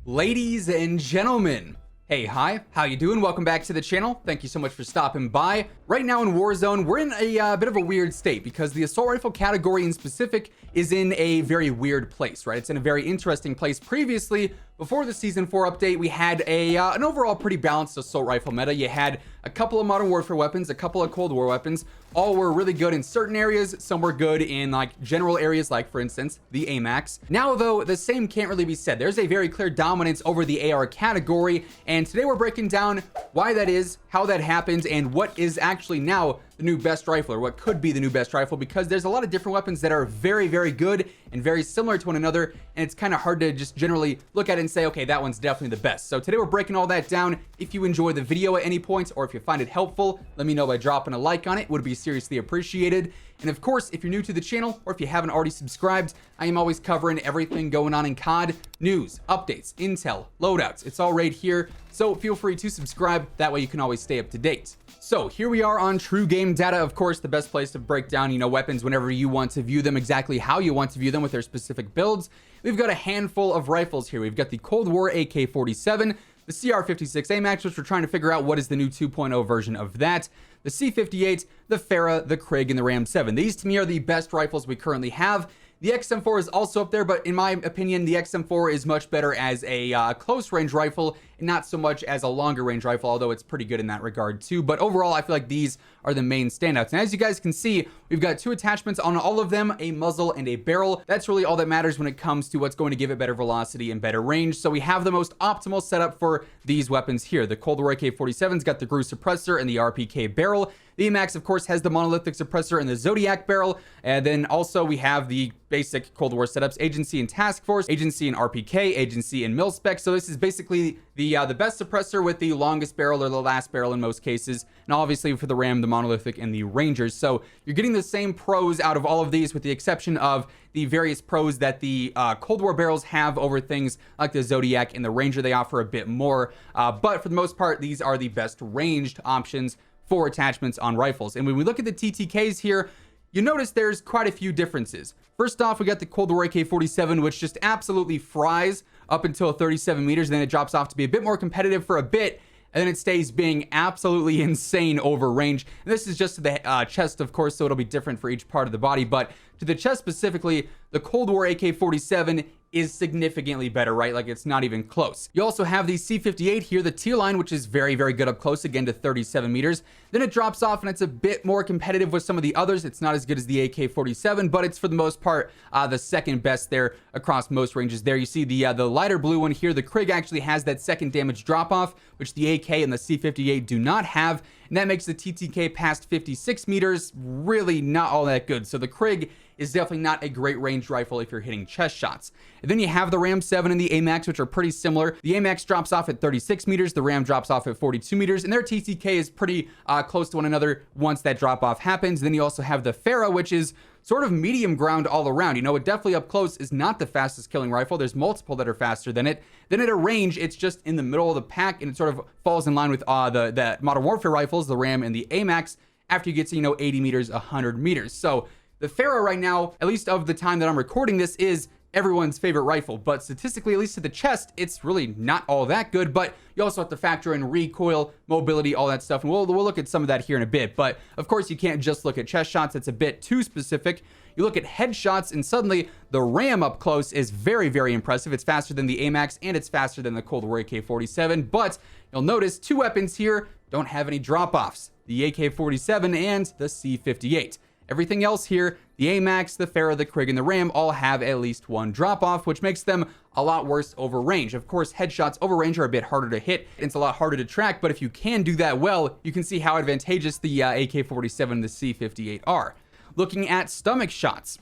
Ladies and gentlemen, hey, hi, how you doing? Welcome back to the channel. Thank you so much for stopping by. Right now in Warzone, we're in a bit of a weird state because the assault rifle category in specific is in a very weird place, right? It's in a very interesting place. Previously, before the Season 4 update, we had an overall pretty balanced assault rifle meta. You had a couple of Modern Warfare weapons, a couple of Cold War weapons. All were really good in certain areas. Some were good in like general areas, like for instance, the AMAX. Now though, the same can't really be said. There's a very clear dominance over the AR category. And today we're breaking down why that is, how that happens, and what is actually now the new best rifle, or what could be the new best rifle, because there's a lot of different weapons that are very, very good and very similar to one another, and it's kind of hard to just generally look at it and say, okay, that one's definitely the best. So today we're breaking all that down. If you enjoy the video at any point, or if you find it helpful, let me know by dropping a like on it. It would be seriously appreciated. And of course, if you're new to the channel, or if you haven't already subscribed, I am always covering everything going on in COD, news, updates, intel, loadouts. It's all right here. So feel free to subscribe. That way you can always stay up to date. So here we are on True Game Data, of course, the best place to break down, weapons whenever you want to view them, exactly how you want to view them with their specific builds. We've got a handful of rifles here. We've got the Cold War AK-47, the CR-56 AMAX, which we're trying to figure out what is the new 2.0 version of that, the C-58, the Farah, the Krig, and the Ram 7. These to me are the best rifles we currently have. The XM4 is also up there, but in my opinion, the XM4 is much better as a close range rifle and not so much as a longer range rifle, although it's pretty good in that regard too. But overall, I feel like these are the main standouts. And as you guys can see, we've got two attachments on all of them, a muzzle and a barrel. That's really all that matters when it comes to what's going to give it better velocity and better range. So we have the most optimal setup for these weapons here. The Cold War AK-47's got the GRU suppressor and the RPK barrel. The AMAX, of course, has the monolithic suppressor and the Zodiac barrel. And then also we have the basic Cold War setups, Agency and Task Force, Agency and RPK, Agency and Mil-Spec. So this is basically the best suppressor with the longest barrel, or the last barrel in most cases. And obviously for the Ram, the monolithic and the Rangers. So you're getting the same pros out of all of these, with the exception of the various pros that the Cold War barrels have over things like the Zodiac and the Ranger. They offer a bit more. But for the most part, these are the best ranged options for attachments on rifles. And when we look at the TTKs here, you notice there's quite a few differences. First off, we got the Cold War AK-47, which just absolutely fries up until 37 meters. Then it drops off to be a bit more competitive for a bit, and then it stays being absolutely insane over range. And this is just to the chest, of course, so it'll be different for each part of the body. But to the chest specifically, the Cold War AK-47 is significantly better, right? Like, it's not even close. You also have the C-58 here, the tier line, which is very, very good up close, again to 37 meters. Then it drops off and it's a bit more competitive with some of the others. It's not as good as the AK-47, but it's for the most part the second best there across most ranges. There you see the lighter blue one here. The Krig actually has that second damage drop off, which the AK and the C-58 do not have. And that makes the TTK past 56 meters really not all that good. So the Krig is definitely not a great range rifle if you're hitting chest shots. And then you have the Ram 7 and the AMAX, which are pretty similar. The AMAX drops off at 36 meters, the Ram drops off at 42 meters, and their TTK is pretty close to one another once that drop off happens. Then you also have the Farah, which is sort of medium ground all around. It definitely up close is not the fastest killing rifle. There's multiple that are faster than it. Then at a range, it's just in the middle of the pack, and it sort of falls in line with the Modern Warfare rifles, the Ram and the AMAX, after you get to, 80 meters, 100 meters. So the Farah right now, at least of the time that I'm recording this, is everyone's favorite rifle. But statistically, at least to the chest, it's really not all that good. But you also have to factor in recoil, mobility, all that stuff. And we'll look at some of that here in a bit. But of course, you can't just look at chest shots. It's a bit too specific. You look at headshots, and suddenly the Ram up close is very, very impressive. It's faster than the AMAX, and it's faster than the Cold War AK-47. But you'll notice two weapons here don't have any drop-offs: the AK-47 and the C-58. Everything else here, the AMAX, the Farah, the Krig, and the Ram all have at least one drop-off, which makes them a lot worse over range. Of course, headshots over range are a bit harder to hit. It's a lot harder to track, but if you can do that well, you can see how advantageous the AK-47 and the C-58 are. Looking at stomach shots,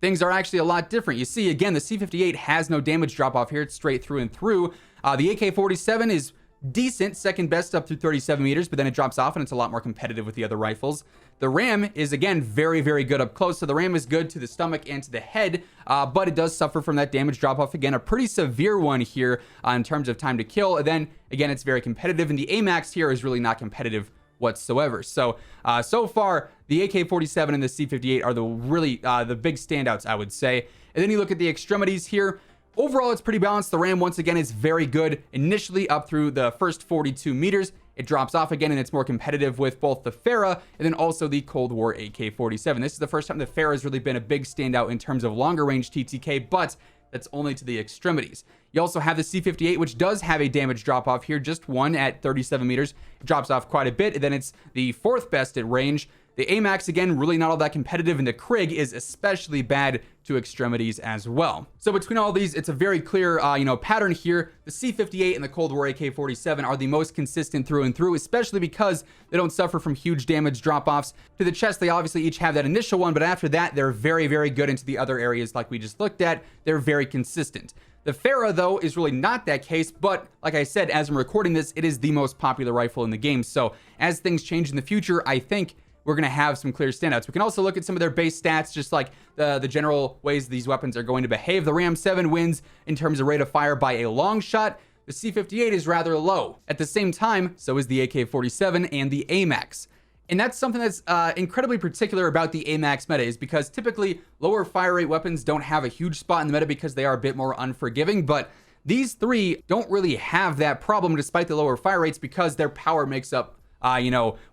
things are actually a lot different. You see, again, the C-58 has no damage drop-off here. It's straight through and through. The AK-47 is decent, second best up through 37 meters, but then it drops off and it's a lot more competitive with the other rifles. The Ram is, again, very, very good up close. So the Ram is good to the stomach and to the head, but it does suffer from that damage drop off. Again, a pretty severe one here in terms of time to kill. And then again, it's very competitive, and the AMAX here is really not competitive whatsoever. So so far the AK-47 and the C-58 are the really the big standouts, I would say. And then you look at the extremities here. overall, it's pretty balanced. The RAM, once again, is very good initially up through the first 42 meters. It drops off again, and it's more competitive with both the Farah and then also the Cold War AK-47. This is the first time the Farah has really been a big standout in terms of longer range TTK, but that's only to the extremities. You also have the C58, which does have a damage drop off here, just one at 37 meters. It drops off quite a bit, and then it's the fourth best at range. The AMAX, again, really not all that competitive, and the Krig is especially bad to extremities as well. So between all these, it's a very clear, pattern here. The C58 and the Cold War AK-47 are the most consistent through and through, especially because they don't suffer from huge damage drop-offs. To the chest, they obviously each have that initial one, but after that, they're very, very good into the other areas like we just looked at. They're very consistent. The Farah, though, is really not that case, but like I said, as I'm recording this, it is the most popular rifle in the game. So as things change in the future, I think we're going to have some clear standouts. We can also look at some of their base stats, just like the general ways these weapons are going to behave. The Ram 7 wins in terms of rate of fire by a long shot. The C58 is rather low. At the same time, so is the AK-47 and the AMAX. And that's something that's incredibly particular about the AMAX meta, is because typically lower fire rate weapons don't have a huge spot in the meta because they are a bit more unforgiving, but these three don't really have that problem despite the lower fire rates because their power makes up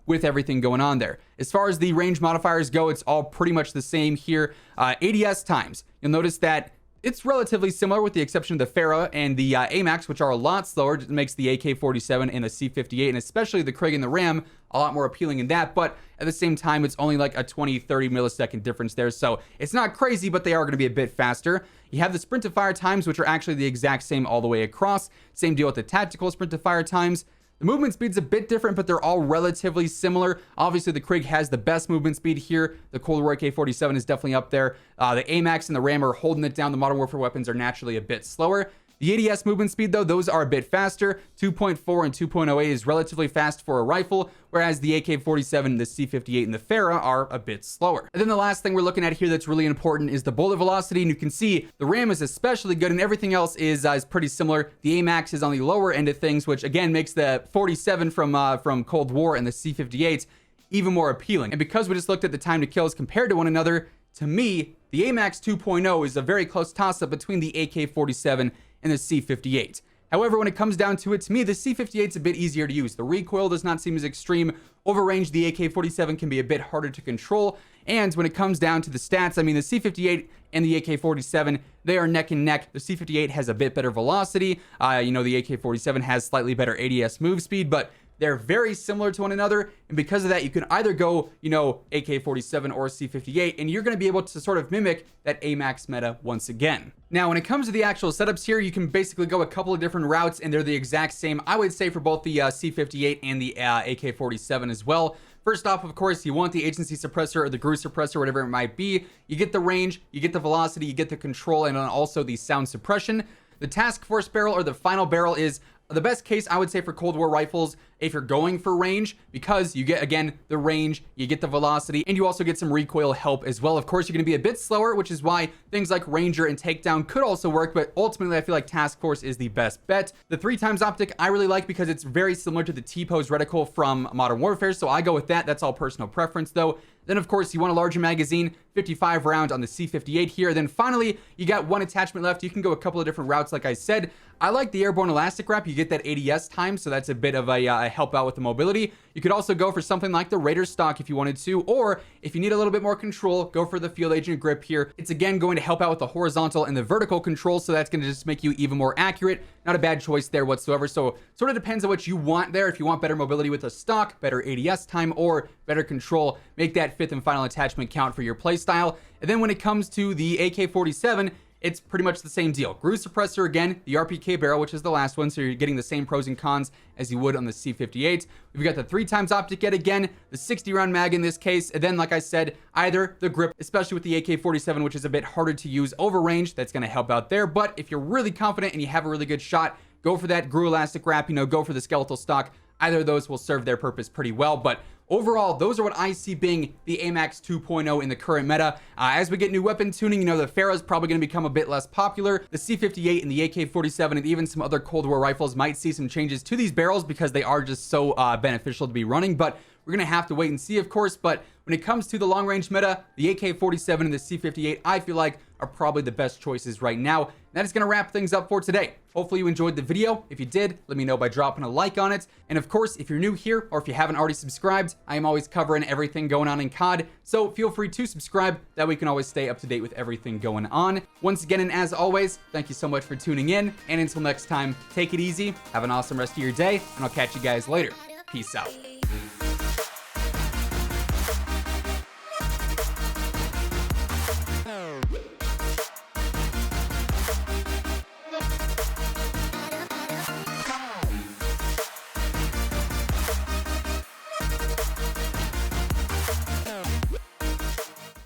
with everything going on there. As far as the range modifiers go, it's all pretty much the same here. ADS times, you'll notice that it's relatively similar with the exception of the Farah and the AMAX, which are a lot slower. It makes the AK-47 and the C58, and especially the Krig and the Ram, a lot more appealing in that. But at the same time, it's only like a 20-30 millisecond difference there. So it's not crazy, but they are going to be a bit faster. You have the sprint to fire times, which are actually the exact same all the way across. Same deal with the tactical sprint to fire times. The movement speed's a bit different, but they're all relatively similar. Obviously, the Krig has the best movement speed here. The Cold War AK-47 is definitely up there. The AMAX and the Ram are holding it down. The Modern Warfare weapons are naturally a bit slower. The ADS movement speed, though, those are a bit faster. 2.4 and 2.08 is relatively fast for a rifle, whereas the AK-47, the C58, and the Farah are a bit slower. And then the last thing we're looking at here that's really important is the bullet velocity, and you can see the Ram is especially good, and everything else is pretty similar. The AMAX is on the lower end of things, which again makes the 47 from Cold War and the C58 even more appealing. And because we just looked at the time to kills compared to one another, to me, the AMAX 2.0 is a very close toss-up between the AK-47 and the C58. However, when it comes down to it, to me, the C58 is a bit easier to use. The recoil does not seem as extreme. Over range, the AK-47 can be a bit harder to control. And when it comes down to the stats, I mean, the C58 and the AK-47, they are neck and neck. The C58 has a bit better velocity. The AK-47 has slightly better ADS move speed, but they're very similar to one another, and because of that, you can either go, AK-47 or C58, and you're going to be able to sort of mimic that AMAX meta once again. Now, when it comes to the actual setups here, you can basically go a couple of different routes, and they're the exact same, I would say, for both the C58 and the AK-47 as well. First off, of course, you want the agency suppressor or the GRU suppressor, whatever it might be. You get the range, you get the velocity, you get the control, and then also the sound suppression. The task force barrel or the final barrel is the best case, I would say, for Cold War rifles if you're going for range, because you get, again, the range, you get the velocity, and you also get some recoil help as well. Of course, you're going to be a bit slower, which is why things like Ranger and Takedown could also work, but ultimately, I feel like Task Force is the best bet. The 3x optic I really like because it's very similar to the T-pose reticle from Modern Warfare, so I go with that. That's all personal preference, though. Then, of course, you want a larger magazine, 55 round on the C58 here. Then finally, you got one attachment left. You can go a couple of different routes, like I said. I like the airborne elastic wrap. You get that ADS time, so that's a bit of a help out with the mobility. You could also go for something like the Raider stock if you wanted to, or if you need a little bit more control, go for the Field Agent grip here. It's again going to help out with the horizontal and the vertical control, so that's going to just make you even more accurate. Not a bad choice there whatsoever. So sort of depends on what you want there. If you want better mobility with a stock, better ADS time, or better control, make that fifth and final attachment count for your playstyle. And then when it comes to the AK-47, it's pretty much the same deal. GRU suppressor again, the RPK barrel, which is the last one, so you're getting the same pros and cons as you would on the C58. We've got the 3x optic yet again, the 60 round mag in this case, and then like I said, either the grip, especially with the AK-47, which is a bit harder to use over range, that's going to help out there. But if you're really confident and you have a really good shot, go for that GRU elastic wrap, go for the skeletal stock. Either of those will serve their purpose pretty well, but overall, those are what I see being the AMAX 2.0 in the current meta. As we get new weapon tuning, the Farah is probably going to become a bit less popular. The C58 and the AK-47 and even some other Cold War rifles might see some changes to these barrels because they are just so beneficial to be running. But we're going to have to wait and see, of course. But when it comes to the long-range meta, the AK-47 and the C-58, I feel like are probably the best choices right now. That is going to wrap things up for today. Hopefully you enjoyed the video. If you did, let me know by dropping a like on it. And of course, if you're new here or if you haven't already subscribed, I am always covering everything going on in COD. So feel free to subscribe. That way we can always stay up to date with everything going on. Once again, and as always, thank you so much for tuning in. And until next time, take it easy. Have an awesome rest of your day, and I'll catch you guys later. Peace out.